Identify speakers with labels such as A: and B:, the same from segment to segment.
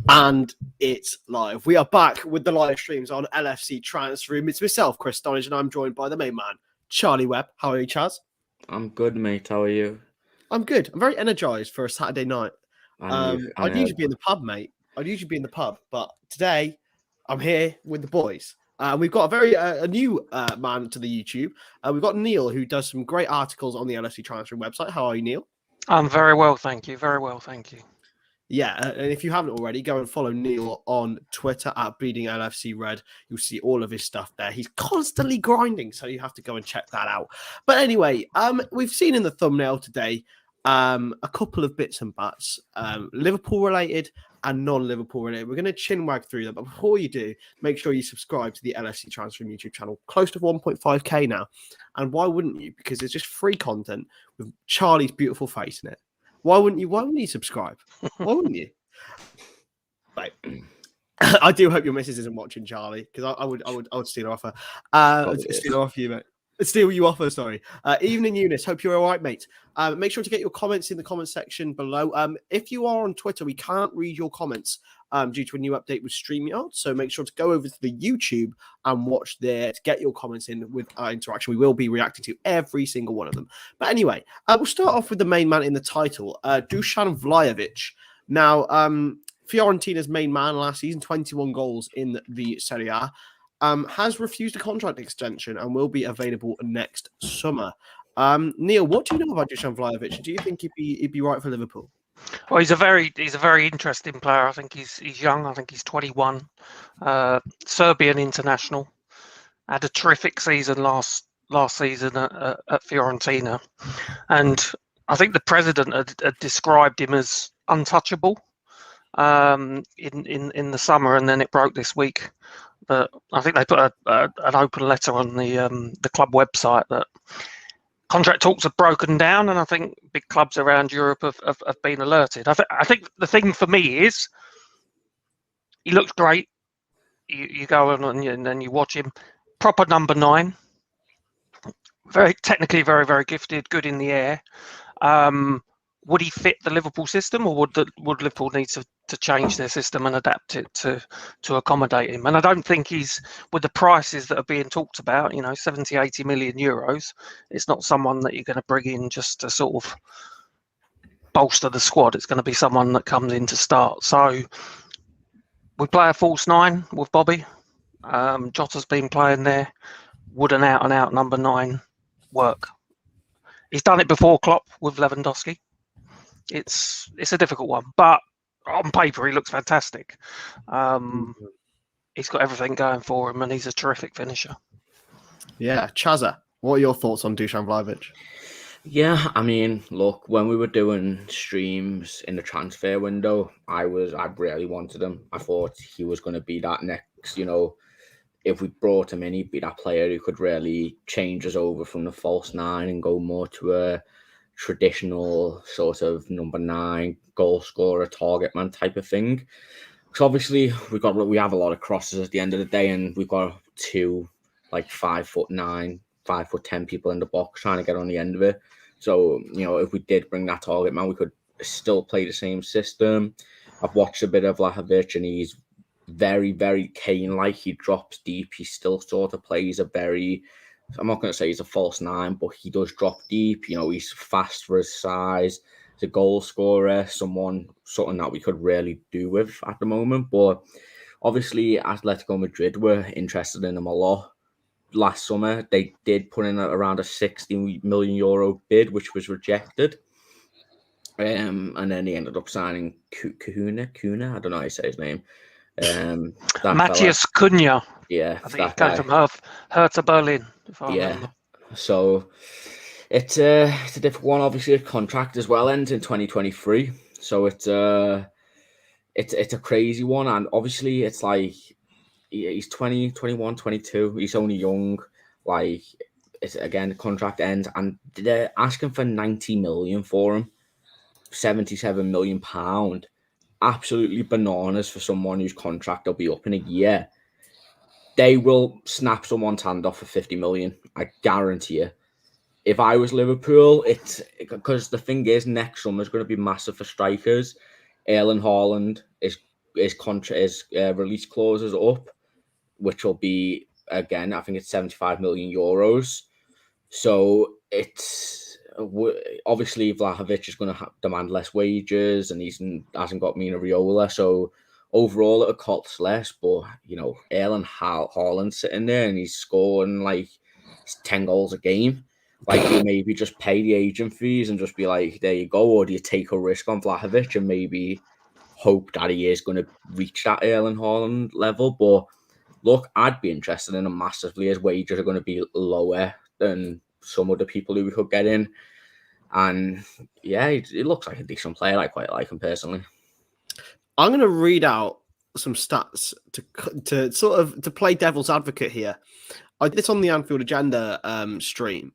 A: And it's live. We are back with the live streams on LFC Transfer Room. It's myself, Chris Stonage, and I'm joined by the main man, Charlie Webb. How are you, Chaz?
B: I'm good, mate. How are you?
A: I'm good. I'm very energized for a Saturday night. I'd usually be in the pub, mate. I'd usually be in the pub, but today I'm here with the boys. We've got a new man to the YouTube. We've got Neil, who does some great articles on the LFC Transfer Room website. How are you, Neil?
C: I'm very well, thank you. Very well, thank you.
A: Yeah, and if you haven't already, go and follow Neil on Twitter at Bleeding LFC Red. You'll see all of his stuff there. He's constantly grinding, so you have to go and check that out. But anyway, we've seen in the thumbnail today a couple of bits and bats, Liverpool related and non-Liverpool related. We're going to chinwag through them, but before you do, make sure you subscribe to the LFC Transfer YouTube channel. Close to 1.5k now, and why wouldn't you? Because it's just free content with Charlie's beautiful face in it. Why wouldn't you subscribe? Why wouldn't you? Right. I do hope your missus isn't watching, Charlie, because I would steal her offer. Steal her off you, mate. Steal you offer, sorry. Evening, Eunice. Hope you're all right, mate. Make sure to get your comments in the comment section below. If you are on Twitter, we can't read your comments due to a new update with StreamYard. So make sure to go over to the YouTube and watch there to get your comments in with our interaction. We will be reacting to every single one of them. But anyway, we'll start off with the main man in the title, Dusan Vlahovic. Now, Fiorentina's main man last season, 21 goals in the Serie A, has refused a contract extension and will be available next summer. Neil, what do you know about Dusan Vlahovic? Do you think he'd be right for Liverpool?
C: Well, he's a very interesting player. I think he's young. I think he's 21. Serbian international. Had a terrific season last season at Fiorentina, and I think the president had described him as untouchable in the summer, and then it broke this week. But I think they put an open letter on the club website that contract talks have broken down, and I think big clubs around Europe have been alerted. I think the thing for me is he looks great. You go on and then you watch him. Proper number 9. Very technically, very, very gifted, good in the air. Would he fit the Liverpool system, or would Liverpool need to change their system and adapt it to accommodate him? And I don't think he's, with the prices that are being talked about, 70, 80 million euros, it's not someone that you're going to bring in just to sort of bolster the squad. It's going to be someone that comes in to start. So we play a false 9 with Bobby. Jota's been playing there. Would an out-and-out number 9 work? He's done it before, Klopp, with Lewandowski. It's a difficult one, but on paper he looks fantastic. He's got everything going for him, and he's a terrific finisher.
A: Yeah, Chazza, what are your thoughts on Dusan Vlahovic?
B: Yeah, I mean, look, when we were doing streams in the transfer window, I really wanted him. I thought he was going to be that next, if we brought him in, he'd be that player who could really change us over from the false 9 and go more to a traditional sort of number 9 goal scorer, target man type of thing. Because obviously we have a lot of crosses at the end of the day, and we've got 2 like 5'9", 5'10" people in the box trying to get on the end of it. So if we did bring that target man, we could still play the same system. I've watched a bit of Vlahovic, and he's very, very Kane-like. He drops deep. He still sort of plays a very, I'm not going to say he's a false 9, but he does drop deep. He's fast for his size. He's a goal scorer, something that we could really do with at the moment. But obviously, Atletico Madrid were interested in him a lot. Last summer, they did put in around a 60 million euro bid, which was rejected. And then he ended up signing Kuna. I don't know how you say his name.
C: Matthias Cunha.
B: Yeah,
C: I think he came from Hertha Berlin.
B: Yeah, so it's a difficult one. Obviously, a contract as well ends in 2023, so it's a crazy one. And obviously, it's like he's 20, 21, 22. He's only young. Like, it's again, the contract ends, and they're asking for 90 million for him, 77 million pound. Absolutely bananas for someone whose contract will be up in a year. They will snap someone's hand off for 50 million. I guarantee you. If I was Liverpool, it's because the thing is, next summer is going to be massive for strikers. Erling Haaland is his release clause is up, which will be, again, I think it's 75 million euros. So it's obviously Vlahovic is going to demand less wages, and hasn't got Mina Raiola. So overall, it costs less. But Erling Haaland sitting there and he's scoring like 10 goals a game. Like, do you maybe just pay the agent fees and just be like, there you go, or do you take a risk on Vlahovic and maybe hope that he is going to reach that Erling Haaland level? But look, I'd be interested in him massively. His wages are going to be lower than some other people who we could get in. And yeah, he looks like a decent player. I quite like him personally.
A: I'm going to read out some stats to play devil's advocate here. I did this on the Anfield Agenda stream,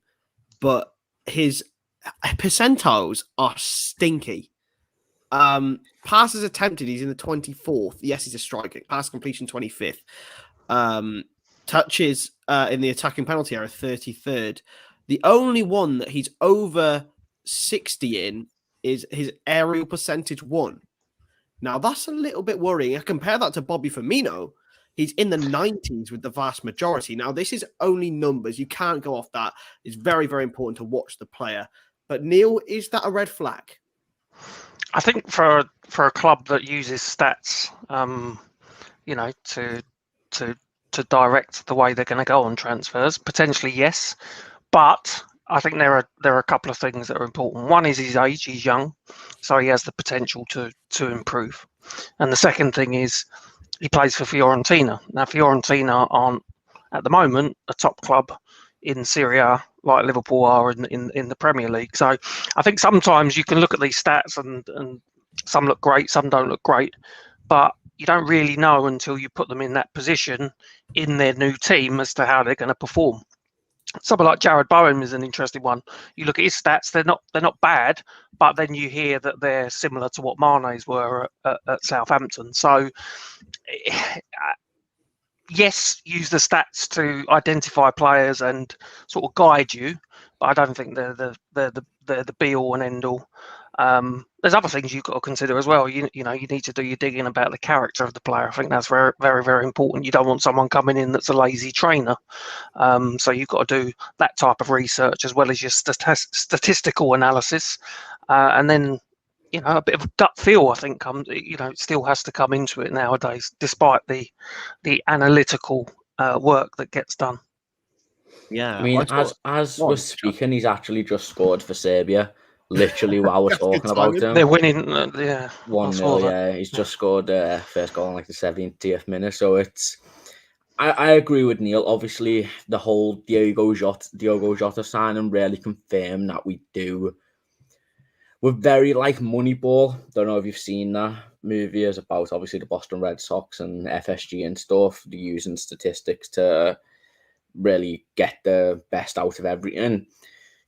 A: but his percentiles are stinky. Passes attempted, he's in the 24th. Yes, he's a striker. Pass completion 25th. Touches in the attacking penalty area 33rd. The only one that he's over 60 in is his aerial percentage 1. Now that's a little bit worrying. I compare that to Bobby Firmino. He's in the 90s with the vast majority. Now, this is only numbers. You can't go off that. It's very, very important to watch the player. But Neil, is that a red flag?
C: I think for a club that uses stats, to direct the way they're going to go on transfers, potentially yes. But I think there are a couple of things that are important. One is his age; he's young, so he has the potential to improve. And the second thing is he plays for Fiorentina. Now, Fiorentina aren't at the moment a top club in Serie A like Liverpool are in the Premier League. So I think sometimes you can look at these stats and some look great, some don't look great, but you don't really know until you put them in that position in their new team as to how they're going to perform. Someone like Jared Bowen is an interesting one. You look at his stats; they're not bad, but then you hear that they're similar to what Mane's were at Southampton. So, yes, use the stats to identify players and sort of guide you, but I don't think they're the be all and end all. There's other things you've got to consider as well. You need to do your digging about the character of the player. I think that's very, very, very important. You don't want someone coming in that's a lazy trainer. So you've got to do that type of research as well as your statistical analysis, and then a bit of a gut feel. I think it still has to come into it nowadays, despite the analytical work that gets done.
A: Yeah,
B: I mean, as we're speaking, he's actually just scored for Serbia. Literally, while we're talking about him,
C: they're winning.
B: 1-0. Yeah, he's just scored first goal in like the 70th minute. So I agree with Neil. Obviously, the whole Diogo Jota signing really confirmed that we're very like Moneyball. Don't know if you've seen that movie. It's about obviously the Boston Red Sox and FSG and stuff. They're using statistics to really get the best out of everything.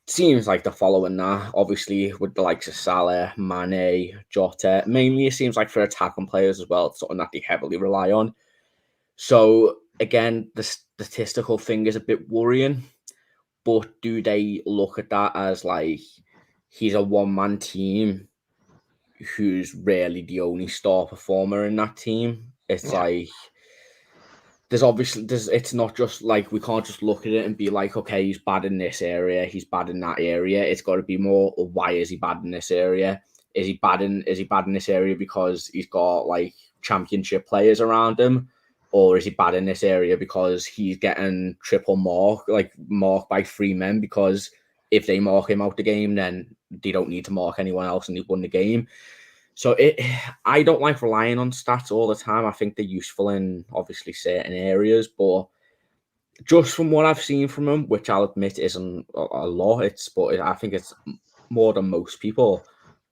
B: Seems like they're following that, obviously, with the likes of Salah, Mane, Jota. Mainly, it seems like for attacking players as well, it's something that they heavily rely on. So, again, the statistical thing is a bit worrying, but do they look at that as like he's a one-man team who's really the only star performer in that team? It's like it's not just like we can't just look at it and be like, okay, he's bad in this area, he's bad in that area. It's got to be more, why is he bad in this area? Is he bad in this area because he's got like championship players around him, or is he bad in this area because he's getting triple marked by 3 men, because if they mark him out the game, then they don't need to mark anyone else and they won the game. So I don't like relying on stats all the time. I think they're useful in obviously certain areas, but just from what I've seen from him, which I'll admit isn't a lot, but I think it's more than most people.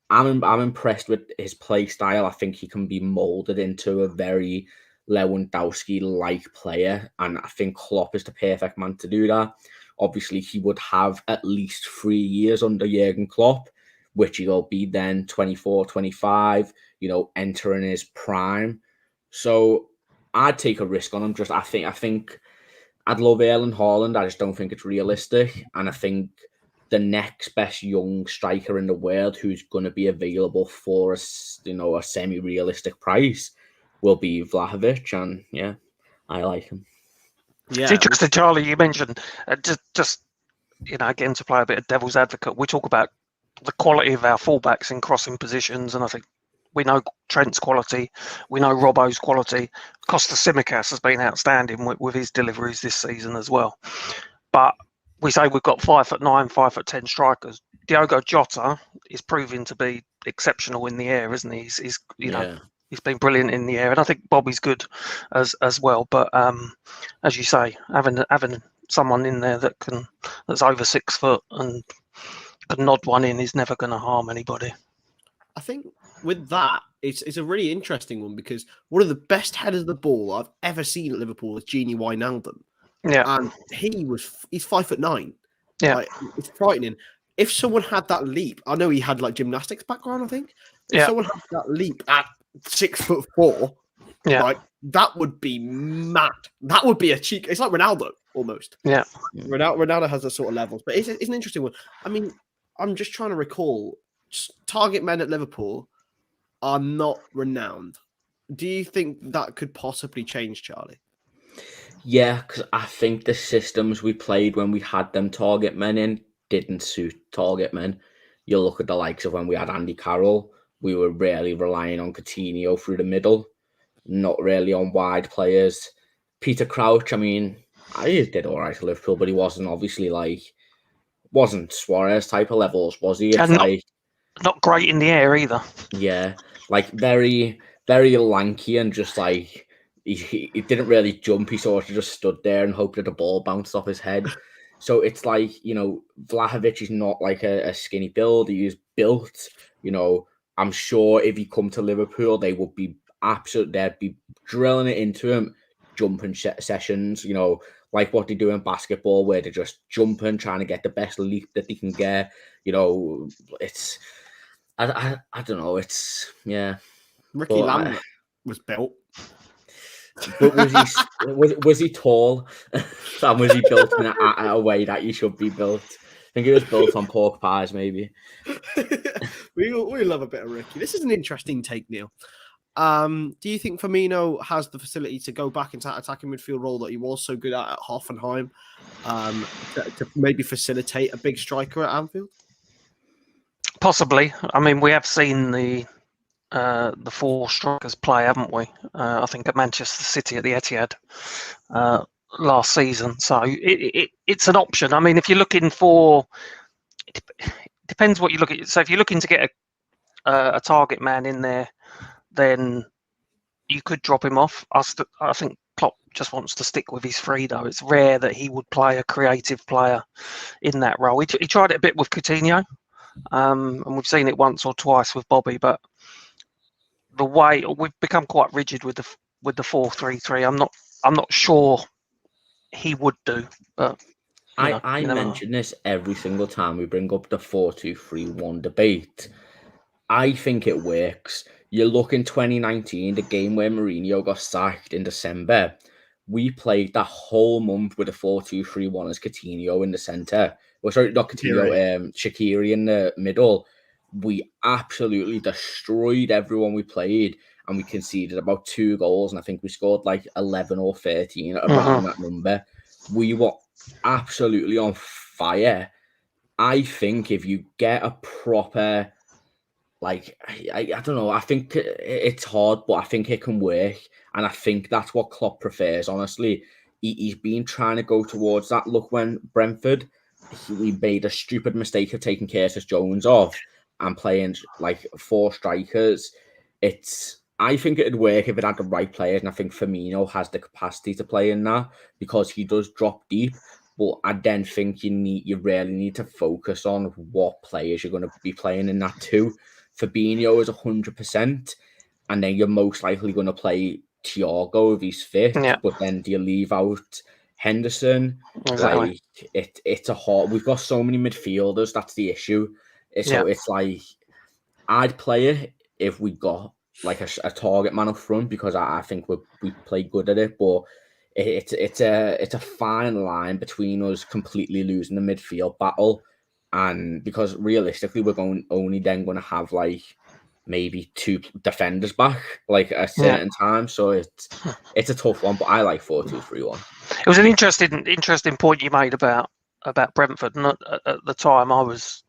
B: I'm impressed with his play style. I think he can be molded into a very Lewandowski-like player, and I think Klopp is the perfect man to do that. Obviously, he would have at least 3 years under Jurgen Klopp, which he'll be then 24, 25, entering his prime. So I'd take a risk on him. I think I'd love Erling Haaland. I just don't think it's realistic. And I think the next best young striker in the world who's going to be available for a semi-realistic price will be Vlahovic, and yeah, I like him.
C: It's
A: Yeah,
C: interesting, Charlie. You mentioned just again, to play a bit of devil's advocate. We talk about the quality of our fullbacks in crossing positions, and I think we know Trent's quality, we know Robbo's quality. Costa Simicas has been outstanding with his deliveries this season as well. But we say we've got 5'9", 5'10" strikers. Diogo Jota is proving to be exceptional in the air, isn't he? He's he's been brilliant in the air, and I think Bobby's good as well. But as you say, having someone in there that's over 6 foot and can nod one in is never going to harm anybody.
A: I think with that, it's a really interesting one because one of the best headers of the ball I've ever seen at Liverpool is Gini Wijnaldum.
C: Yeah,
A: and he's 5'9".
C: Yeah.
A: Like, it's frightening. If someone had that leap, I know he had like gymnastics background, I think. If
C: Yeah.
A: someone had that leap at 6'4",
C: Yeah.
A: like that would be mad. That would be a cheek. It's like Ronaldo almost.
C: Yeah.
A: Ronaldo has those sort of levels, but it's an interesting one. I mean, I'm just trying to recall. Target men at Liverpool are not renowned. Do you think that could possibly change, Charlie?
B: Yeah, because I think the systems we played when we had them target men in didn't suit target men. You look at the likes of when we had Andy Carroll, we were really relying on Coutinho through the middle, not really on wide players. Peter Crouch, I mean, he did all right at Liverpool, but he wasn't obviously wasn't Suarez type of levels, was he? It's
C: and not great in the air either.
B: Yeah, like very, very lanky and just like he didn't really jump. He sort of just stood there and hoped that the ball bounced off his head. So it's like, Vlahovic is not like a skinny build. He is built. I'm sure if he come to Liverpool, they would be they'd be drilling it into him, jumping sessions, like what they do in basketball, where they're just jumping, trying to get the best leap that they can get. It's. I don't know. It's
A: Ricky Lambert was built.
B: But was he tall? And was he built in a way that you should be built? I think he was built on pork pies, maybe.
A: we love a bit of Ricky. This is an interesting take, Neil. Do you think Firmino has the facility to go back into that attacking midfield role that he was so good at Hoffenheim, to maybe facilitate a big striker at Anfield?
C: Possibly. I mean, we have seen the 4 strikers play, haven't we? I think at Manchester City at the Etihad last season. So it's an option. I mean, if you're looking for, it depends what you look at. So if you're looking to get a target man in there, then you could drop him off. I think Klopp just wants to stick with his 3, though. It's rare that he would play a creative player in that role. He tried it a bit with Coutinho. And we've seen it once or twice with Bobby, but the way we've become quite rigid with the 4-3-3. I'm not sure he would do. But
B: I mention this every single time we bring up the 4-2-3-1 debate. I think it works. You look in 2019, the game where Mourinho got sacked in December. We played that whole month with a 4-2-3-1 as Coutinho in the centre. Well, sorry, not Coutinho, Shaqiri in the middle. We absolutely destroyed everyone we played, and we conceded about 2 goals, and I think we scored like 11 or 13 around that number. We were absolutely on fire. I think if you get a proper, I don't know, I think it's hard, but I think it can work, and I think that's what Klopp prefers, honestly. He's been trying to go towards that. Look, when Brentford, he made a stupid mistake of taking Curtis Jones off and playing like 4 strikers. I think it'd work if it had the right players, and I think Firmino has the capacity to play in that because he does drop deep. But I then think you really need to focus on what players you're going to be playing in that too. Fabinho is 100%, and then you're most likely going to play Thiago if he's fit.
C: Yeah.
B: But then do you leave out Henderson?
C: Exactly.
B: It's a hard. We've got so many midfielders. That's the issue. So it's like I'd play it if we got like a target man up front because I think we play good at it. But it's a fine line between us completely losing the midfield battle, and because realistically we're only then going to have like maybe 2 defenders back, like at certain times. So it's a tough one, but I like 4-2-3-1.
C: It was an interesting point you made about Brentford. And at the time, I was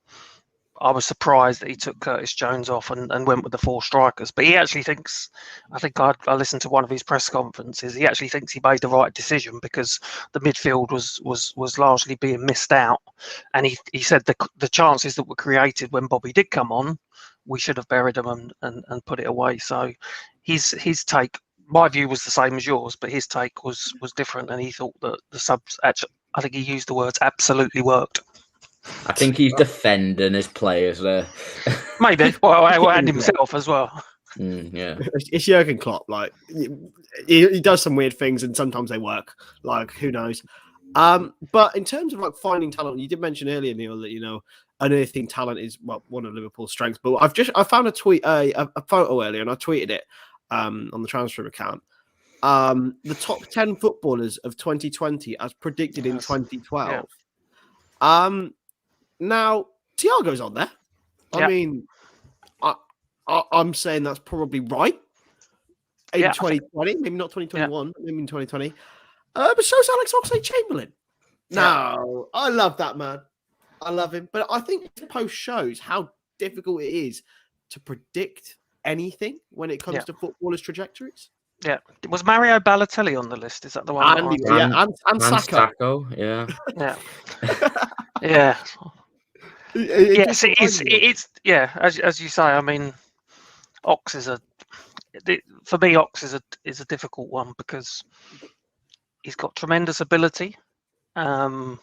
C: surprised that he took Curtis Jones off and went with the 4 strikers. But he actually thinks, I think I listened to one of his press conferences. He actually thinks he made the right decision because the midfield was largely being missed out, and he said the chances that were created when Bobby did come on, we should have buried them and put it away. So his take, my view was the same as yours, but his take was different, and he thought that the subs actually, I think he used the words, absolutely worked.
B: I think he's defending his players there.
C: Maybe. Well, and himself as well.
B: Yeah.
A: It's Jurgen Klopp. Like he does some weird things, and sometimes they work. Like who knows? But in terms of like finding talent, you did mention earlier, Neil, that unearthing talent is one of Liverpool's strengths. But I found a tweet, a photo earlier, and I tweeted it on the transfer account. The top 10 footballers of 2020 as predicted in 2012. Yeah. Now, Thiago's on there. I mean, I'm saying that's probably right in 2020, maybe not 2021, maybe in 2020. But so's Alex Oxlade-Chamberlain. No, I love that man. I love him. But I think the post shows how difficult it is to predict anything when it comes to footballers' trajectories. Yeah.
C: Was Mario Balotelli on the list? Is that the one?
A: And Saka.
B: Yeah.
C: Yeah. Yes, it's as you say. I mean, Ox is for me. Ox is a difficult one because he's got tremendous ability, but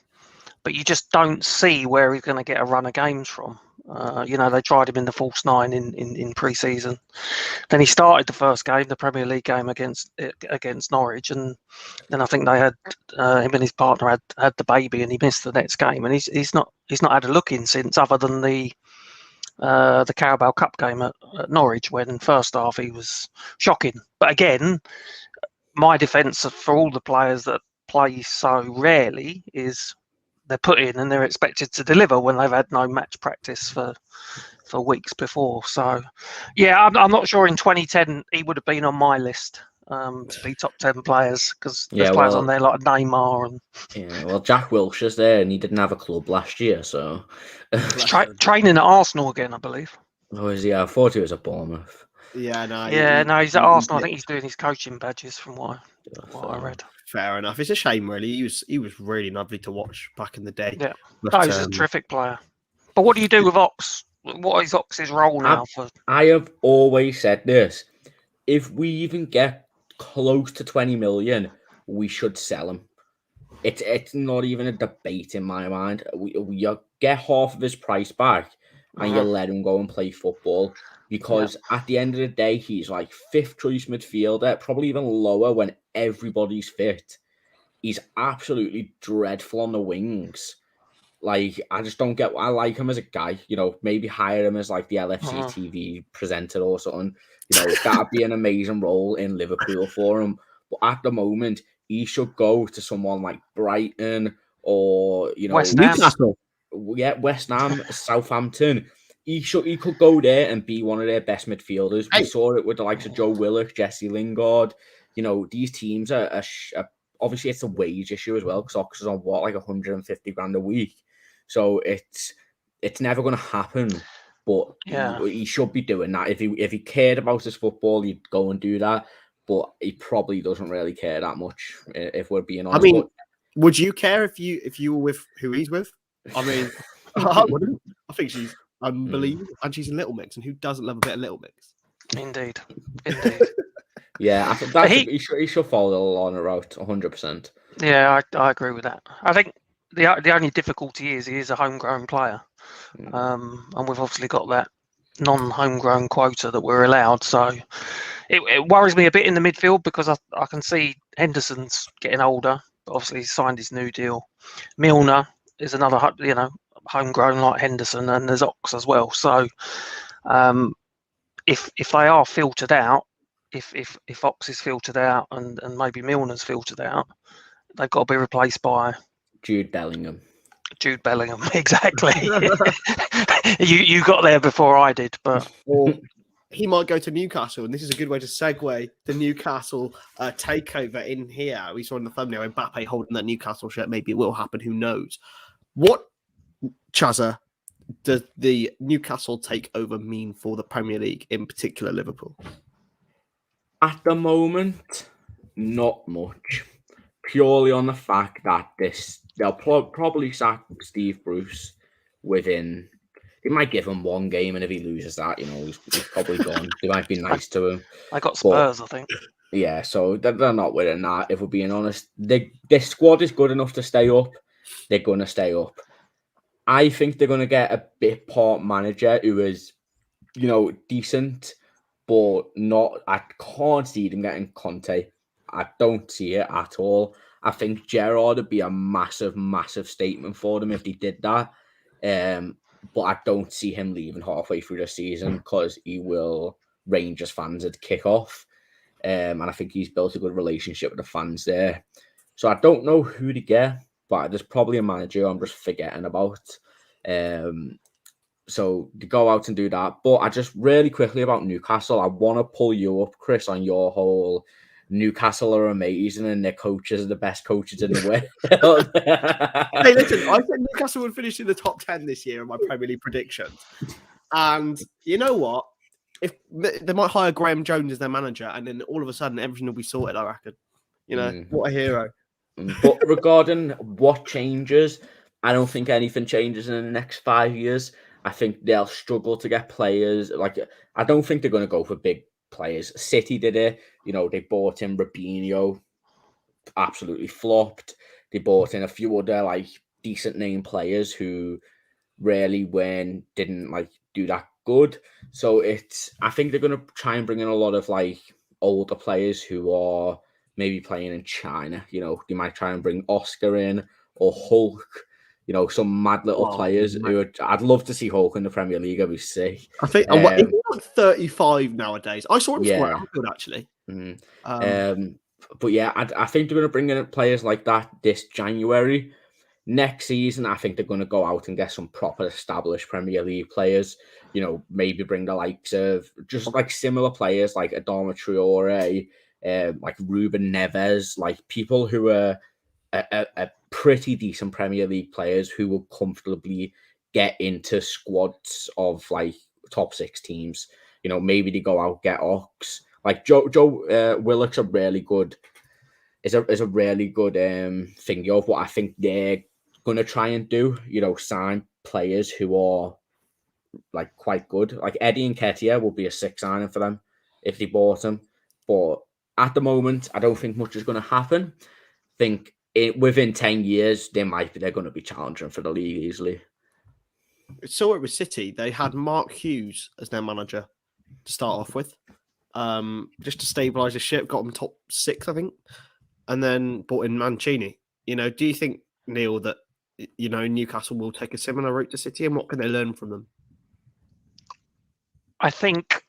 C: you just don't see where he's going to get a run of games from. They tried him in the false 9 in pre-season. Then he started the first game, the Premier League game against Norwich, and then I think they had him and his partner had the baby, and he missed the next game, and he's not had a look in since, other than the Carabao Cup game at Norwich, when first half he was shocking. But again, my defence for all the players that play so rarely is they're put in and they're expected to deliver when they've had no match practice for weeks before. So, I'm not sure in 2010 he would have been on my list to be top 10 players, because there's players on there like Neymar and
B: Jack Wilshere's there, and he didn't have a club last year, so
C: he's training at Arsenal again, I believe.
B: Oh, is he? I thought he was at Bournemouth.
C: He's at Arsenal. I think he's doing his coaching badges from what I read.
A: Fair enough. It's a shame, really. He was really lovely to watch back in the day.
C: Yeah, he's a terrific player. But what do you do with Ox? What is Ox's role now?
B: I have always said this: if we even get close to 20 million, we should sell him. It's not even a debate in my mind. You get half of his price back, and you let him go and play football. Because at the end of the day, he's like 5th choice midfielder, probably even lower when everybody's fit. He's absolutely dreadful on the wings. Like, I just don't get. I like him as a guy. Maybe hire him as like the LFCTR presenter or something. That'd be an amazing role in Liverpool for him. But at the moment, he should go to someone like Brighton or
C: West Ham.
A: Newcastle.
B: West Ham, Southampton. He could go there and be one of their best midfielders. We saw it with the likes of Joe Willock, Jesse Lingard. These teams are obviously it's a wage issue as well, because Ox is on like 150 grand a week. So it's never going to happen. But he should be doing that. If he cared about his football, he'd go and do that. But he probably doesn't really care that much, if we're being honest.
A: I mean, would you care if you were with who he's with? I mean, I wouldn't. I think she's unbelievable, and she's in Little Mix, and who doesn't love a bit of Little Mix?
C: Indeed.
B: Yeah, I think he should follow the line route 100%.
C: Yeah, I agree with that. I think the only difficulty is he is a homegrown player, and we've obviously got that non-homegrown quota that we're allowed. So it worries me a bit in the midfield, because I can see Henderson's getting older, but obviously he's signed his new deal. Milner is another, homegrown like Henderson, and there's Ox as well. So if they are filtered out, if Ox is filtered out and maybe Milner's filtered out, they've got to be replaced by
B: Jude Bellingham,
C: exactly. You got there before I did, but
A: he might go to Newcastle, and this is a good way to segue the Newcastle takeover in here. We saw in the thumbnail Mbappe holding that Newcastle shirt. Maybe it will happen. Who knows? What, Chazza, does the Newcastle takeover mean for the Premier League, in particular Liverpool?
B: At the moment, not much. Purely on the fact that they'll probably sack Steve Bruce within. They might give him one game, and if he loses that, he's probably gone. They might be nice to him.
C: I got Spurs, I think.
B: Yeah, so they're not winning that. If we're being honest, their squad is good enough to stay up. They're going to stay up. I think they're going to get a bit part manager who is, decent, but not. I can't see them getting Conte. I don't see it at all. I think Gerrard would be a massive, massive statement for them if they did that. But I don't see him leaving halfway through the season because he will Rangers fans at kickoff. And I think he's built a good relationship with the fans there. So I don't know who to get, but there's probably a manager I'm just forgetting about. So to go out and do that. But I just really quickly about Newcastle, I want to pull you up, Chris, on your whole Newcastle are amazing and their coaches are the best coaches in the world.
A: Hey, listen, I said Newcastle would finish in the top 10 this year in my Premier League predictions. And you know what? If they might hire Graham Jones as their manager, and then all of a sudden everything will be sorted, I reckon. What a hero.
B: But regarding what changes, I don't think anything changes in the next 5 years. I think they'll struggle to get players. I don't think they're going to go for big players. City did it. They bought in Robinho, absolutely flopped. They bought in a few other decent name players who really didn't do that good. So I think they're going to try and bring in a lot of older players who are maybe playing in China. They might try and bring Oscar in or Hulk. Some mad little players who I'd love to see Hulk in the Premier League. I'd be sick.
A: I think he's 35 nowadays. I saw him score at Anfield actually.
B: But yeah, I think they're going to bring in players like that this January. Next season, I think they're going to go out and get some proper established Premier League players. Maybe bring the likes of just similar players like Adama Traore, Ruben Neves, people who are a pretty decent Premier League players who will comfortably get into squads of top 6 teams. Maybe they go out get Ox. Joe Willock's a really good thing of what I think they're gonna try and do. Sign players who are quite good. Eddie Nketiah will be a 6 signing for them if they bought him. But at the moment, I don't think much is going to happen. I think within 10 years, they're going to be challenging for the league easily.
A: Saw it with City. They had Mark Hughes as their manager to start off with, just to stabilise the ship. Got them top 6, I think, and then brought in Mancini. Do you think, Neil, that Newcastle will take a similar route to City, and what can they learn from them?
C: I think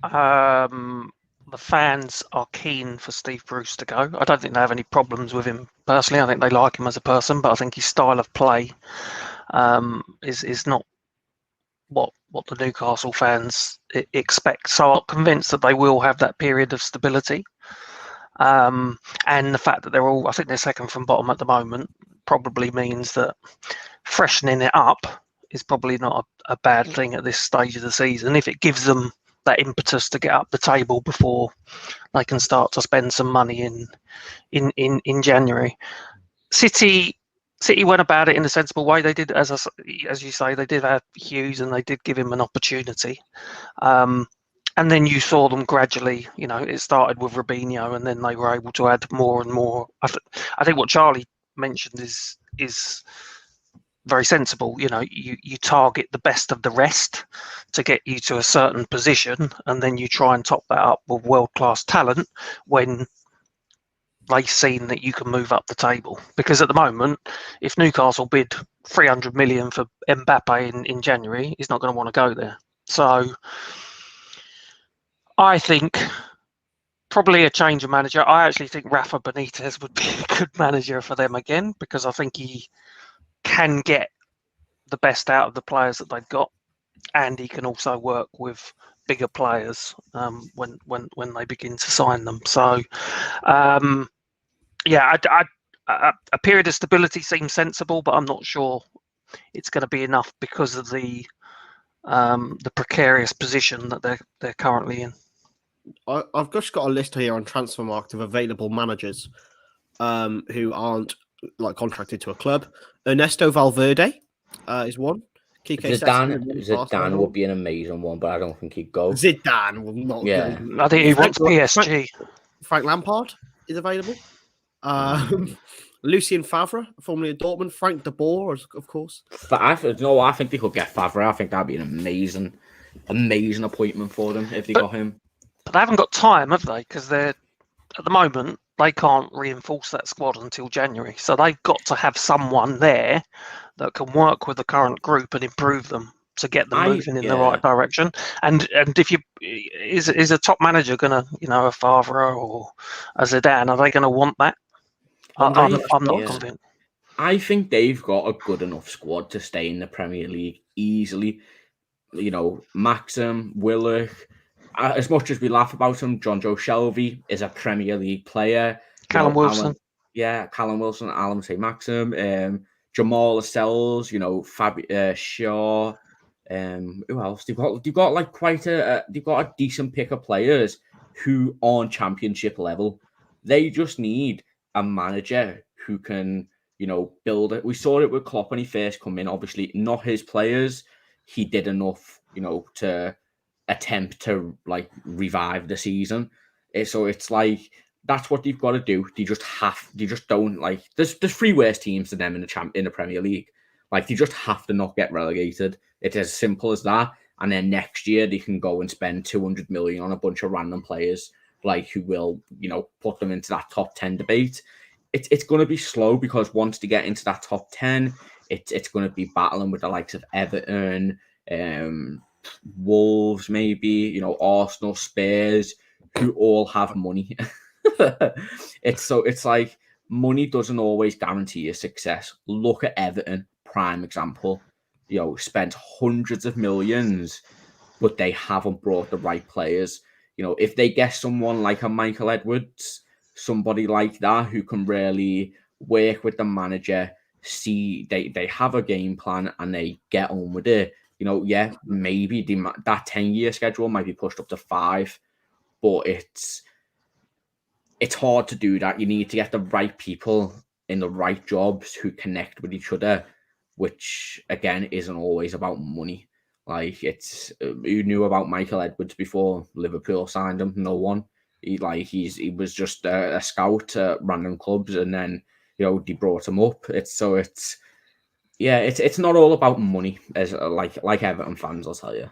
C: the fans are keen for Steve Bruce to go. I don't think they have any problems with him personally. I think they like him as a person, but I think his style of play is not what the Newcastle fans expect. So I'm convinced that they will have that period of stability. And the fact that I think they're second from bottom at the moment, probably means that freshening it up is probably not a bad thing at this stage of the season if it gives them that impetus to get up the table before they can start to spend some money in January. City went about it in a sensible way. They did, as you say, they did have Hughes and they did give him an opportunity. And then you saw them gradually, it started with Robinho and then they were able to add more and more. I think what Charlie mentioned is very sensible. You target the best of the rest to get you to a certain position, and then you try and top that up with world-class talent when they've seen that you can move up the table. Because at the moment, if Newcastle bid 300 million for Mbappe in January, he's not going to want to go there. So I think probably a change of manager. I actually think Rafa Benitez would be a good manager for them again, because I think he can get the best out of the players that they've got, and he can also work with bigger players when they begin to sign them. So, yeah, a period of stability seems sensible, but I'm not sure it's going to be enough because of the precarious position that they're currently in.
A: I've just got a list here on Transfermarkt of available managers who aren't like contracted to a club. Ernesto Valverde is one.
B: Zidane would be an amazing one, but I don't think he'd go.
A: Zidane will not
B: Yeah.
A: go.
C: I think he wants PSG.
A: Frank Lampard is available. Lucien Favre, formerly of Dortmund. Frank de Boer, of course.
B: I think they could get Favre. I think that'd be an amazing appointment for them if they got him.
C: But they haven't got time, have they? Because at the moment, they can't reinforce that squad until January. So they've got to have someone there that can work with the current group and improve them to get them moving in the right direction. And if is a top manager gonna, a Favre or a Zidane, are they gonna want that? I'm not convinced.
B: I think they've got a good enough squad to stay in the Premier League easily. Maxim, Willock. As much as we laugh about him, John Joe Shelby is a Premier League player.
C: Callum Wilson.
B: Callum Wilson, Alan say Maxim, Jamal Lascelles, Shaw. Who else? They've got like they've got a decent pick of players who are on championship level. They just need a manager who can, build it. We saw it with Klopp when he first come in. Obviously, not his players. He did enough, to attempt to like revive the season. So it's like that's what they've got to do. They just don't like. There's 3 worse teams than them in the Premier League. Like they just have to not get relegated. It's as simple as that. And then next year they can go and spend 200 million on a bunch of random players, like who will, put them into that top 10 debate. It's going to be slow because once they get into that top 10, it's going to be battling with the likes of Everton, Wolves, maybe, Arsenal, Spurs, who all have money. It's like money doesn't always guarantee your success. Look at Everton, prime example. Spent hundreds of millions, but they haven't brought the right players. If they get someone like a Michael Edwards, somebody like that who can really work with the manager, see they have a game plan and they get on with it. Maybe that 10-year schedule might be pushed up to 5, but it's hard to do that. You need to get the right people in the right jobs who connect with each other, which again isn't always about money. Like who knew about Michael Edwards before Liverpool signed him? No one. He was just a scout at random clubs, and then they brought him up. It's not all about money, as like Everton fans will tell you.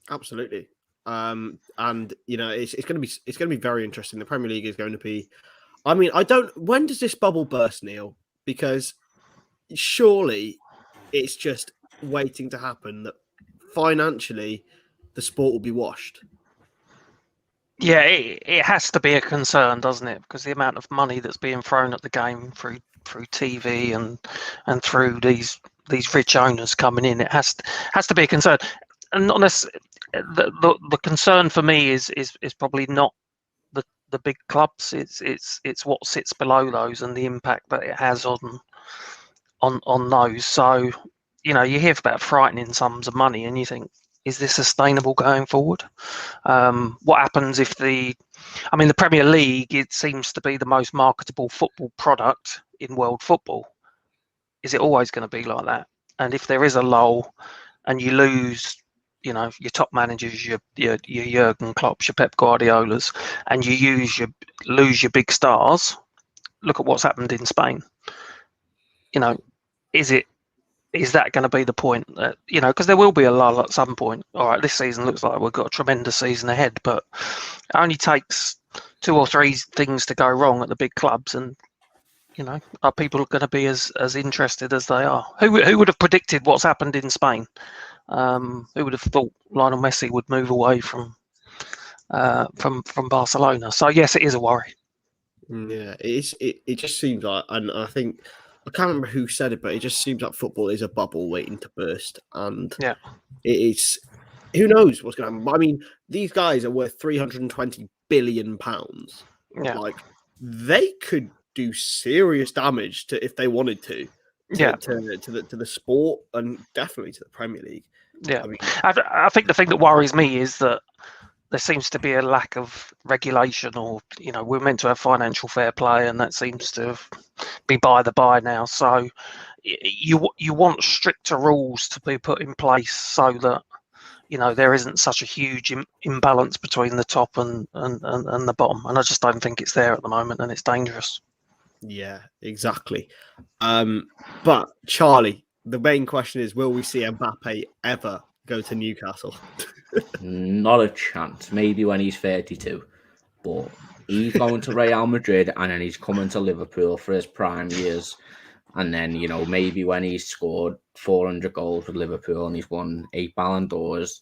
A: Absolutely. And it's going to be very interesting. The Premier League is going to be. I mean, when does this bubble burst, Neil? Because surely it's just waiting to happen that financially the sport will be washed.
C: Yeah, it has to be a concern, doesn't it? Because the amount of money that's being thrown at the game through TV and through these rich owners coming in, it has to be a concern. And not necessarily, the concern for me is probably not the big clubs. It's what sits below those and the impact that it has on those. So you hear about frightening sums of money, and you think, is this sustainable going forward? What happens if the Premier League, it seems to be the most marketable football product in world football. Is it always going to be like that? And if there is a lull and you lose, your top managers, your Jurgen Klopps, your Pep Guardiolas, and you lose your big stars, look at what's happened in Spain. Is that going to be the point that, because there will be a lull at some point. All right, this season looks like we've got a tremendous season ahead, but it only takes 2 or 3 things to go wrong at the big clubs, and are people going to be as interested as they are? Who would have predicted what's happened in Spain? Who would have thought Lionel Messi would move away from Barcelona? So yes, it is a worry.
A: Yeah, it just seems like, and I think I can't remember who said it, but it just seems like football is a bubble waiting to burst, and
C: yeah,
A: it's who knows what's going to happen? I mean, these guys are worth £320 billion.
C: Yeah.
A: Like, they could do serious damage to if they wanted to the sport and definitely to the Premier League.
C: Yeah.
A: I mean,
C: I think the thing that worries me is that there seems to be a lack of regulation, or we're meant to have financial fair play, and that seems to be by the by now. So you want stricter rules to be put in place so that there isn't such a huge imbalance between the top and the bottom, and I just don't think it's there at the moment, and it's dangerous.
A: Yeah, exactly. But Charlie, the main question is, will we see Mbappe ever go to Newcastle?
B: Not a chance. Maybe when he's 32, but he's going to Real Madrid, and then he's coming to Liverpool for his prime years. And then, maybe when he's scored 400 goals with Liverpool and he's won 8 Ballon d'Ors,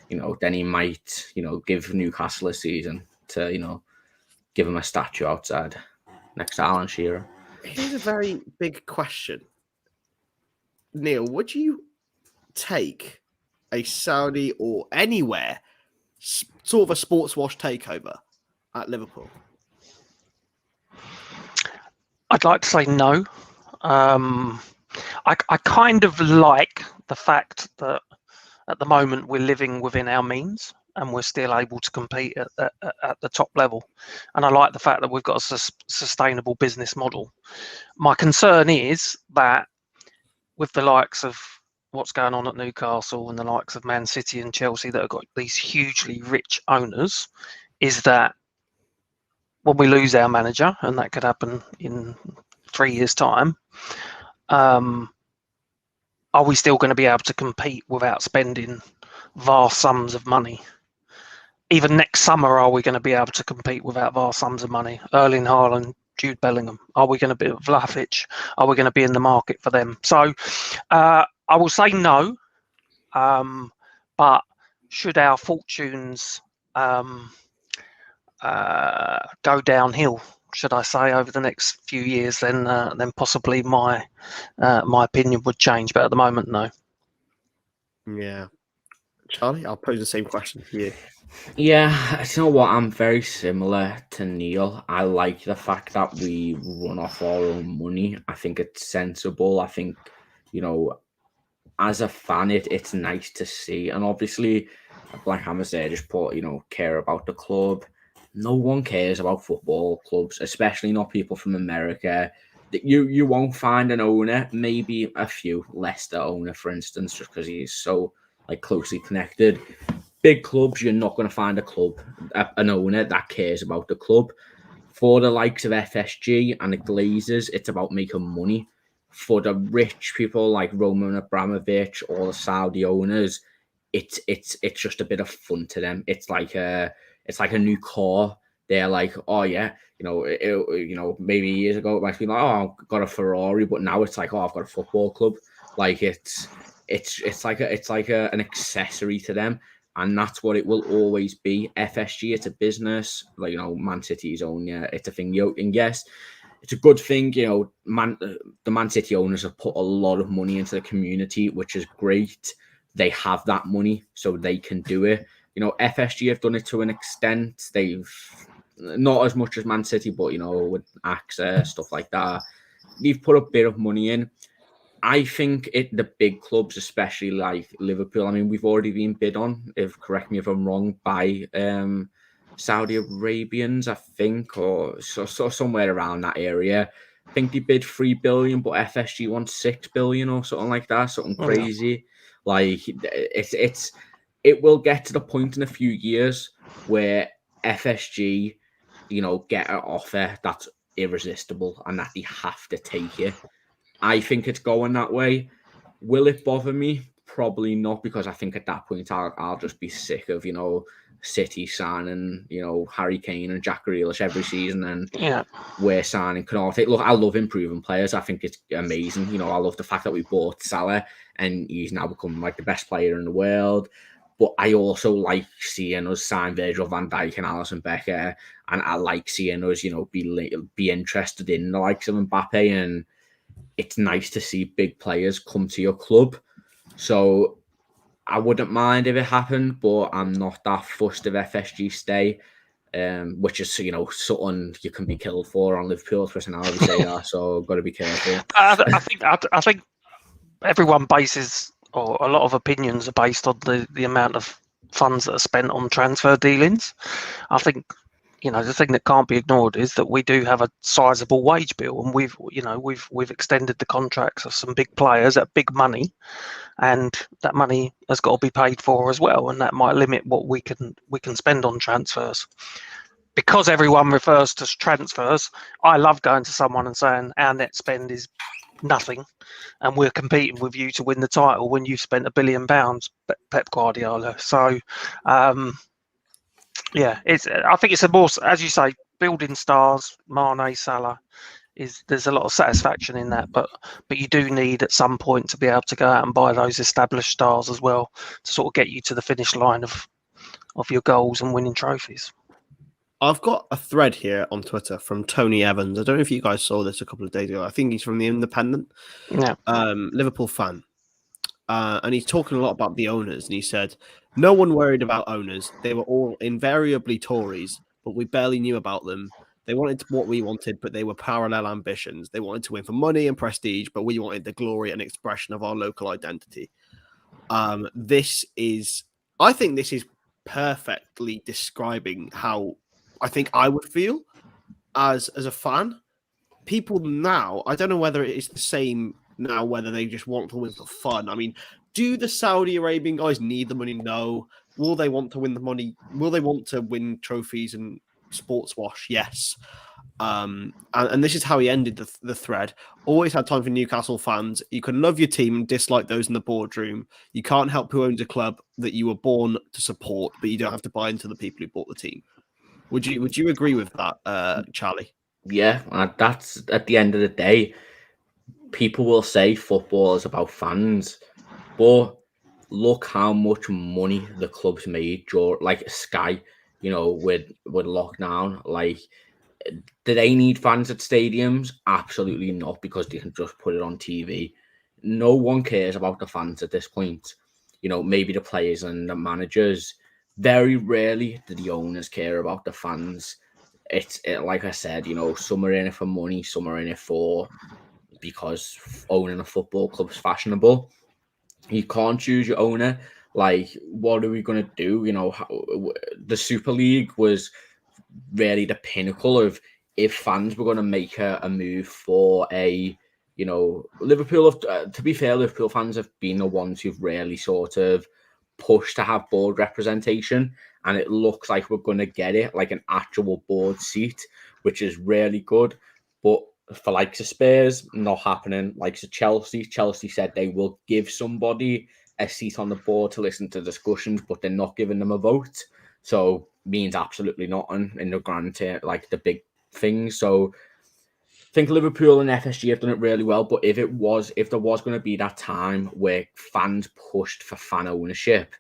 B: then he might, give Newcastle a season to, give him a statue outside next to Alan Shearer.
A: Here's a very big question. Neil, would you take a Saudi or anywhere sort of a sports wash takeover at Liverpool?
C: I'd like to say no. I kind of like the fact that at the moment we're living within our means and we're still able to compete at the top level. And I like the fact that we've got a sustainable business model. My concern is that with the likes of what's going on at Newcastle and the likes of Man City and Chelsea that have got these hugely rich owners, is that when we lose our manager, and that could happen in 3 years' time, are we still going to be able to compete without spending vast sums of money? Even next summer, are we going to be able to compete without vast sums of money? Erling Haaland, Jude Bellingham, are we going to be Vlahovic? Are we going to be in the market for them? So I will say no, but should our fortunes go downhill, should I say, over the next few years, then possibly my opinion would change. But at the moment, no.
A: Yeah. Charlie, I'll pose the same question to you.
B: Yeah, you know what? I'm very similar to Neil. I like the fact that we run off our own money. I think it's sensible. I think, as a fan, it's nice to see. And obviously, like Hammer said, just put, care about the club. No one cares about football clubs, especially not people from America. You won't find an owner, maybe a few, Leicester owner, for instance, just because he's so closely connected. Big clubs, you're not going to find an owner that cares about the club. For the likes of FSG and the Glazers, it's about making money. For the rich people like Roman Abramovich or the Saudi owners, it's just a bit of fun to them. It's like a new car. They're like, oh yeah, maybe years ago it might be like, oh, I've got a Ferrari, but now it's like, oh, I've got a football club. Like it's like an accessory to them. And that's what it will always be. FSG, it's a business. Man City's own, yeah, it's a thing. And yes, it's a good thing. The Man City owners have put a lot of money into the community, which is great. They have that money, so they can do it. FSG have done it to an extent. They've not as much as Man City, but with access, stuff like that, they've put a bit of money in. I think the big clubs, especially like Liverpool, I mean, we've already been bid on, correct me if I'm wrong, by Saudi Arabians, I think, or so somewhere around that area. I think they bid 3 billion, but FSG wants 6 billion or something like that, something crazy. Like it will get to the point in a few years where FSG, get an offer that's irresistible and that they have to take it. I think it's going that way. Will it bother me? Probably not, because I think at that point I'll just be sick of, City signing, Harry Kane and Jack Grealish every season, and we're signing Konate. Look, I love improving players. I think it's amazing. I love the fact that we bought Salah and he's now become the best player in the world. But I also like seeing us sign Virgil van Dijk and Alisson Becker, and I like seeing us, be interested in the likes of Mbappe, and it's nice to see big players come to your club. So I wouldn't mind if it happened, but I'm not that fussed if FSG stay. Which is, you know, something you can be killed for on Liverpool's personality, say that, so got to be careful.
C: I think everyone bases, or a lot of opinions are based on the amount of funds that are spent on transfer dealings. I think, you know, the thing that can't be ignored is that we do have a sizable wage bill, and we've extended the contracts of some big players at big money, and that money has got to be paid for as well, and that might limit what we can spend on transfers. Because everyone refers to transfers, I love going to someone and saying our net spend is nothing, and we're competing with you to win the title when you've spent £1 billion, Pep Guardiola. So, yeah, I think it's a more, as you say, building stars. Mane, Salah, there's a lot of satisfaction in that, but you do need at some point to be able to go out and buy those established stars as well to sort of get you to the finish line of your goals and winning trophies.
A: I've got a thread here on Twitter from Tony Evans. I don't know if you guys saw this a couple of days ago. I think he's from The Independent, Liverpool fan. And he's talking a lot about the owners. And he said, no one worried about owners. They were all invariably Tories, but we barely knew about them. They wanted what we wanted, but they were parallel ambitions. They wanted to win for money and prestige, but we wanted the glory and expression of our local identity. I think this is perfectly describing how I think I would feel as a fan. People now, I don't know whether it is the same now, whether they just want to win for fun. I mean, do the Saudi Arabian guys need the money? No. Will they want to win the money? Will they want to win trophies and sports wash? Yes. And this is how he ended the thread. Always had time for Newcastle fans. You can love your team and dislike those in the boardroom. You can't help who owns a club that you were born to support, but you don't have to buy into the people who bought the team. Would you agree with that, Charlie?
B: Yeah, that's at the end of the day. People will say football is about fans, but look how much money the club's made during, like Sky, you know, with lockdown. Like, do they need fans at stadiums? Absolutely not, because they can just put it on TV. No one cares about the fans at this point. You know, maybe the players and the managers. Very rarely do the owners care about the fans. It's like I said, you know, some are in it for money, some are in it because owning a football club is fashionable. You can't choose your owner. Like, what are we going to do? You know, the Super League was really the pinnacle of if fans were going to make a move for you know, Liverpool. To be fair, Liverpool fans have been the ones who've really sort of pushed to have board representation, and it looks like we're going to get it, like an actual board seat, which is really good. But for likes of Spurs, not happening. Likes of Chelsea said they will give somebody a seat on the board to listen to discussions, but they're not giving them a vote. So means absolutely nothing in the grand, like the big things. So I think Liverpool and FSG have done it really well. But if there was going to be that time where fans pushed for fan ownership,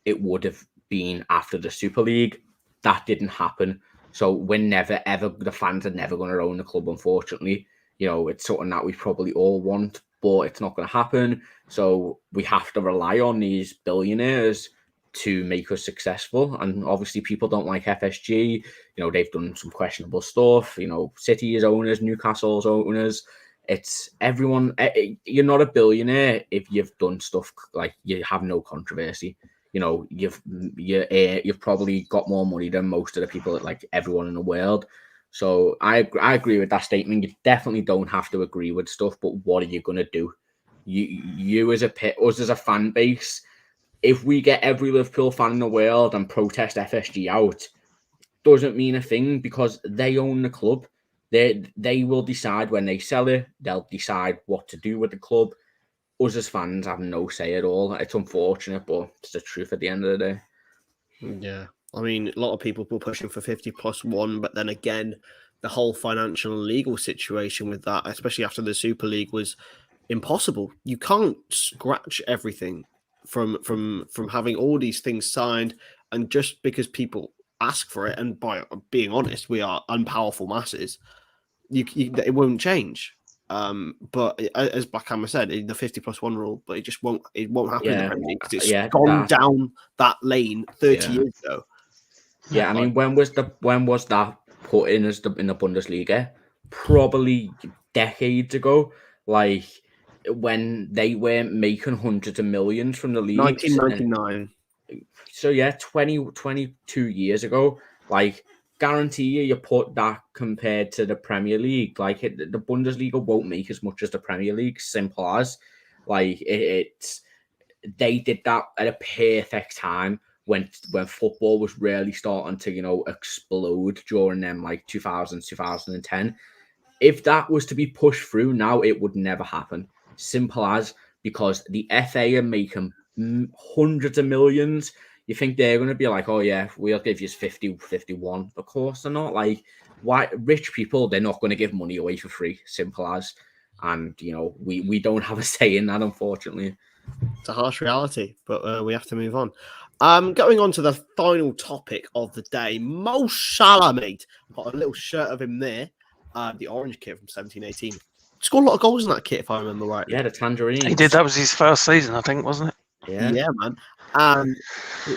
B: it would have been after the Super League. That didn't happen. So we're never, ever, the fans are never going to own the club, unfortunately. You know, it's something that we probably all want, but it's not going to happen. So we have to rely on these billionaires to make us successful. And obviously people don't like FSG. You know, they've done some questionable stuff. You know, City's owners, Newcastle's owners. It's everyone. You're not a billionaire if you've done stuff like you have no controversy. You know, you've probably got more money than most of the people, like everyone in the world. So I agree with that statement. You definitely don't have to agree with stuff, but what are you going to do? You as us as a fan base, if we get every Liverpool fan in the world and protest FSG out, doesn't mean a thing, because they own the club. They will decide when they sell it. They'll decide what to do with the club. Us as fans have no say at all. It's unfortunate, but it's the truth at the end of the day.
A: Yeah. I mean, a lot of people were pushing for 50+1, but then again, the whole financial and legal situation with that, especially after the Super League, was impossible. You can't scratch everything from having all these things signed, and just because people ask for it, and by being honest, we are unpowerful masses, it won't change. But as Blackhammer said, the 50+1 rule, but it won't happen in the Premier League because it's gone down that lane 30 years ago.
B: Yeah, I mean, when was that put in as in the Bundesliga? Probably decades ago, like when they weren't making hundreds of millions from the league.
A: 1999.
B: So yeah, 22 years ago, like guarantee you put that compared to the Premier League, like the Bundesliga won't make as much as the Premier League. Simple as, like they did that at a perfect time when football was really starting to explode during them like 2010. If that was to be pushed through now, it would never happen. Simple as, because the FA are making hundreds of millions. You think they're going to be like, oh yeah, we'll give you 50, 51. Of course they're not. Like, why? Rich people, they're not going to give money away for free. Simple as. And, we don't have a say in that, unfortunately.
A: It's a harsh reality, but we have to move on. Going on to the final topic of the day, Mo Salah, mate. Got a little shirt of him there. The orange kit from 17-18. Scored a lot of goals in that kit, if I remember right.
B: Yeah, the tangerine.
C: He did. That was his first season, I think, wasn't it?
A: Yeah, man.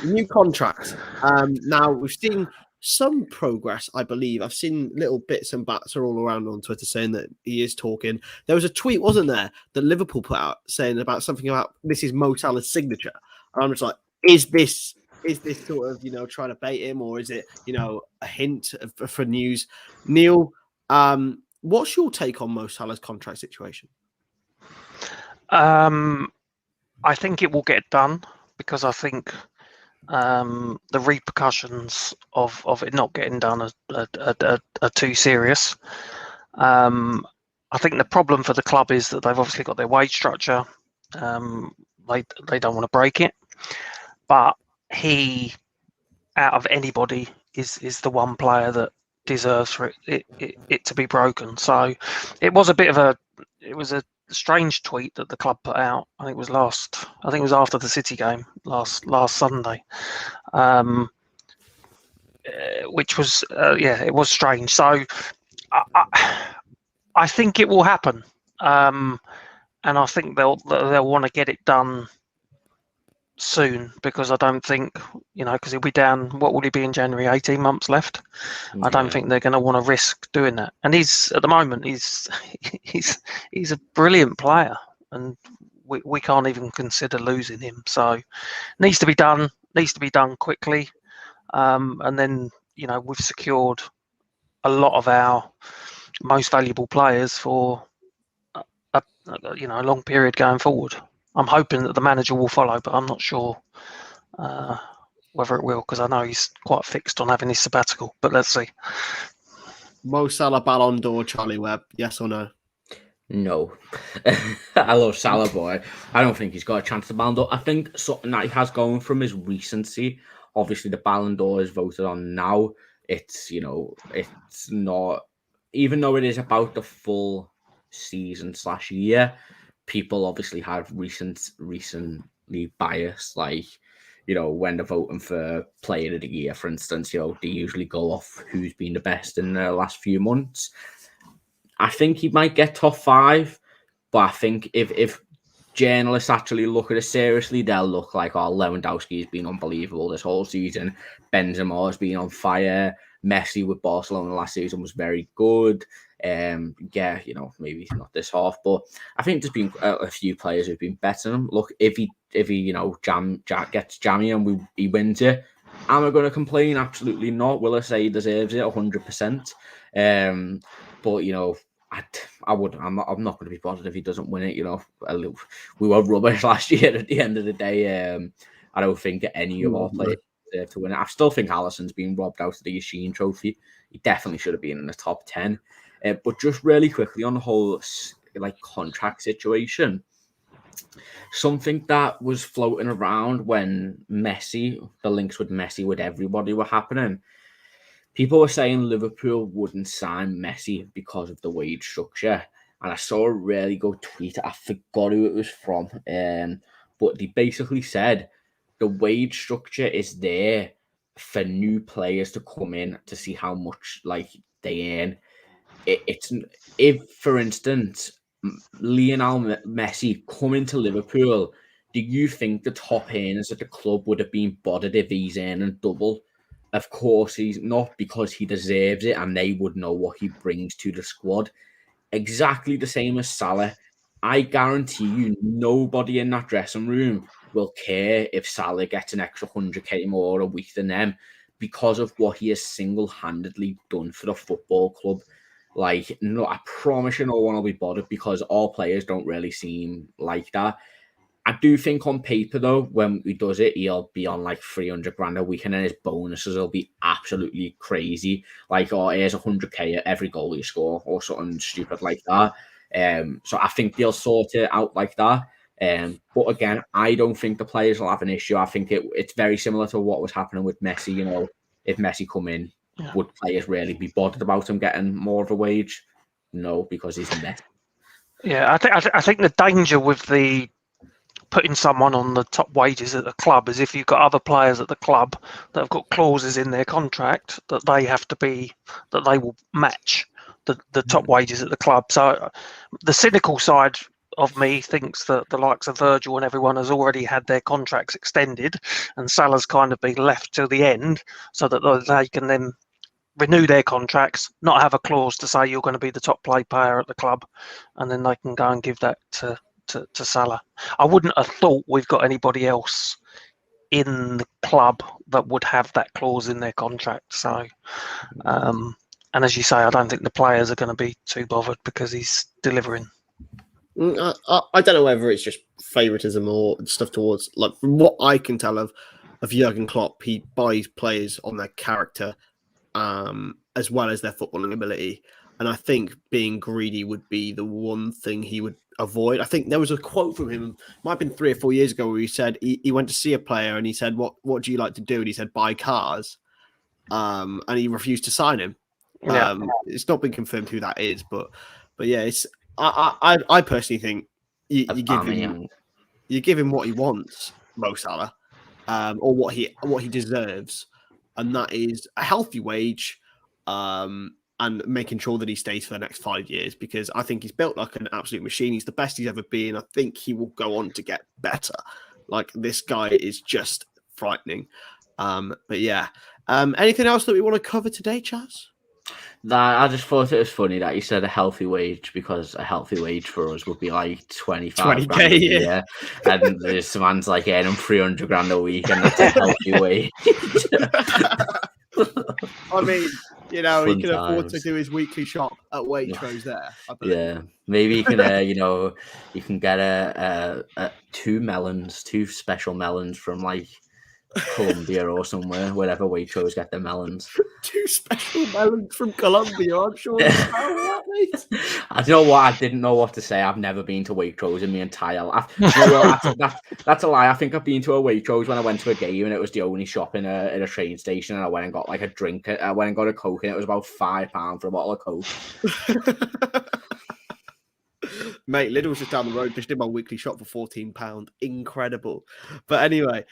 A: New contract. Now we've seen some progress, I believe. I've seen little bits and bats are all around on Twitter saying that he is talking. There was a tweet, wasn't there, that Liverpool put out saying about something about this is Mo Salah's signature. And I'm just like, is this sort of trying to bait him, or is it a hint for news? Neil, what's your take on Mo Salah's contract situation?
C: I think it will get done because I think the repercussions of it not getting done are too serious. I think the problem for the club is that they've obviously got their wage structure. They don't want to break it, but he, out of anybody, is the one player that deserves for it to be broken. So it was a strange tweet that the club put out. I think it was after the City game last Sunday, which was it was strange. So I think it will happen, and I think they'll want to get it done soon, because I don't think because he'll be down. What will he be in January? 18 months left. Yeah. I don't think they're going to want to risk doing that. And he's at the moment he's a brilliant player, and we can't even consider losing him. So needs to be done quickly, and then we've secured a lot of our most valuable players for a long period going forward. I'm hoping that the manager will follow, but I'm not sure whether it will, because I know he's quite fixed on having his sabbatical. But let's see.
A: Mo Salah Ballon d'Or, Charlie Webb, yes or no?
B: No. I love Salah, boy. I don't think he's got a chance to Ballon d'Or. I think something that he has going from his recency. Obviously, the Ballon d'Or is voted on now. It's it's not, even though it is about the full season / year. People obviously have recently biased, like, when they're voting for player of the year, for instance, they usually go off who's been the best in the last few months. I think he might get top 5, but I think if journalists actually look at it seriously, they'll look like, oh, Lewandowski has been unbelievable this whole season. Benzema has been on fire. Messi with Barcelona last season was very good. Maybe not this half, but I think there's been a few players who've been better than him. Look, if he gets jammy and he wins it, am I going to complain? Absolutely not. Will I say he deserves it? 100%. But I would. I'm not going to be bothered if he doesn't win it. We were rubbish last year. At the end of the day, I don't think any of our players deserve to win it. I still think Alisson's been robbed out of the Yashin Trophy. He definitely should have been in the top 10. But just really quickly on the whole contract situation, something that was floating around when the links with Messi with everybody were happening. People were saying Liverpool wouldn't sign Messi because of the wage structure. And I saw a really good tweet. I forgot who it was from. But they basically said the wage structure is there for new players to come in to see how much they earn. It's if, for instance, Lionel Messi coming to Liverpool, do you think the top earners at the club would have been bothered if he's earning double? Of course he's not, because he deserves it and they would know what he brings to the squad. Exactly the same as Salah. I guarantee you nobody in that dressing room will care if Salah gets an extra 100k more a week than them, because of what he has single-handedly done for the football club. Like, no, I promise you no one will be bothered, because all players don't really seem like that. I do think on paper, though, when he does it, he'll be on like 300 grand a week, and then his bonuses will be absolutely crazy. Like, oh, here's 100k at every goal you score, or something stupid like that. So I think they'll sort it out like that. But again, I don't think the players will have an issue. I think it's very similar to what was happening with Messi. You know, if Messi come in, would players really be bothered about him getting more of a wage? No, because he's Messi.
C: Yeah, I think the danger with the putting someone on the top wages at the club is if you've got other players at the club that have got clauses in their contract that they will match the top wages at the club. So the cynical side of me thinks that the likes of Virgil and everyone has already had their contracts extended, and Salah's kind of been left till the end so that they can then renew their contracts, not have a clause to say you're going to be the top player at the club, and then they can go and give that to Salah. I wouldn't have thought we've got anybody else in the club that would have that clause in their contract. So, and as you say, I don't think the players are going to be too bothered because he's delivering.
A: I don't know whether it's just favoritism or stuff towards, like, from what I can tell of Jurgen Klopp, he buys players on their character as well as their footballing ability. And I think being greedy would be the one thing he would avoid. I think there was a quote from him, might have been 3 or 4 years ago, where he said he went to see a player and he said, what do you like to do? And he said, buy cars. And he refused to sign him.
C: Yeah.
A: It's not been confirmed who that is, but yeah, it's I personally think you give him what he wants, Mo Salah, or what he deserves, and that is a healthy wage, and making sure that he stays for the next 5 years, because I think he's built like an absolute machine. He's the best he's ever been. I think he will go on to get better. Like, this guy is just frightening. But yeah, anything else that we want to cover today, Chaz?
B: I just thought it was funny that you said a healthy wage, because a healthy wage for us would be like 25 grand a year, and there's man's like earning 300 grand a week, and that's a healthy wage.
A: I mean, you know, he can afford to do his weekly shop at Waitrose there.
B: Yeah, maybe you can, you can get two special melons from like Colombia or somewhere, wherever Waitrose get their melons.
A: 2 special melons from Colombia, I'm sure.
B: I don't know what. I didn't know what to say. I've never been to Waitrose in my entire life. That's a lie. I think I've been to a Waitrose when I went to a game, and it was the only shop in a train station, and I went and got like a drink. I went and got a Coke, and it was about £5 for a bottle of Coke.
A: Mate, Lidl's just down the road. Just did my weekly shop for £14. Incredible. But anyway,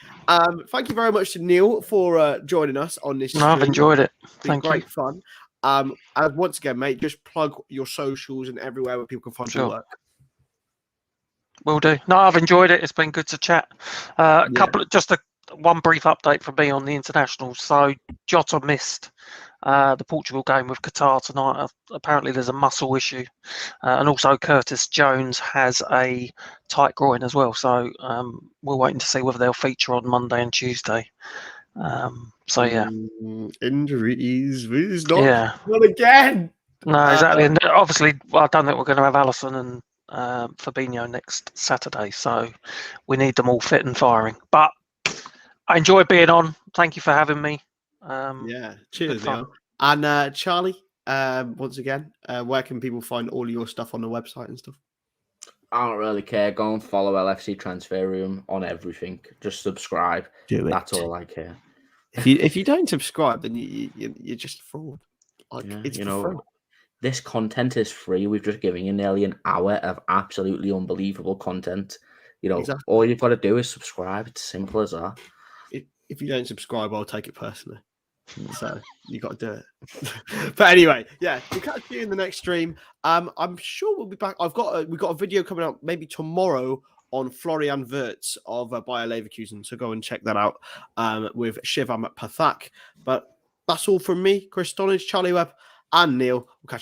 A: thank you very much to Neil for joining us on this.
C: I've enjoyed it. Thank you.
A: Great fun. And once again, mate, just plug your socials and everywhere where people can find your work.
C: Will do. No, I've enjoyed it. It's been good to chat. One brief update from me on the internationals. So Jota missed the Portugal game with Qatar tonight. Apparently there's a muscle issue, and also Curtis Jones has a tight groin as well. So we're waiting to see whether they'll feature on Monday and Tuesday. So yeah,
A: injuries. Not again.
C: No, exactly. And obviously, I don't think we're going to have Alisson and Fabinho next Saturday. So we need them all fit and firing. But I enjoy being on. Thank you for having me.
A: Cheers, Neil. And Charlie, once again, where can people find all your stuff on the website and stuff?
B: I don't really care. Go and follow LFC Transfer Room on everything. Just subscribe. That's all I care.
A: If you don't subscribe, then you're just a fraud. It's free.
B: This content is free. We've just given you nearly an hour of absolutely unbelievable content. Exactly. All you've got to do is subscribe. It's simple as that.
A: If you don't subscribe, I'll take it personally. So you got to do it. But anyway, yeah, we'll catch you in the next stream. I'm sure we'll be back. We've got a video coming out maybe tomorrow on Florian Wirtz of Bayer Leverkusen. So go and check that out with Shivam Pathak. But that's all from me, Chris Stonage, Charlie Webb, and Neil. We'll catch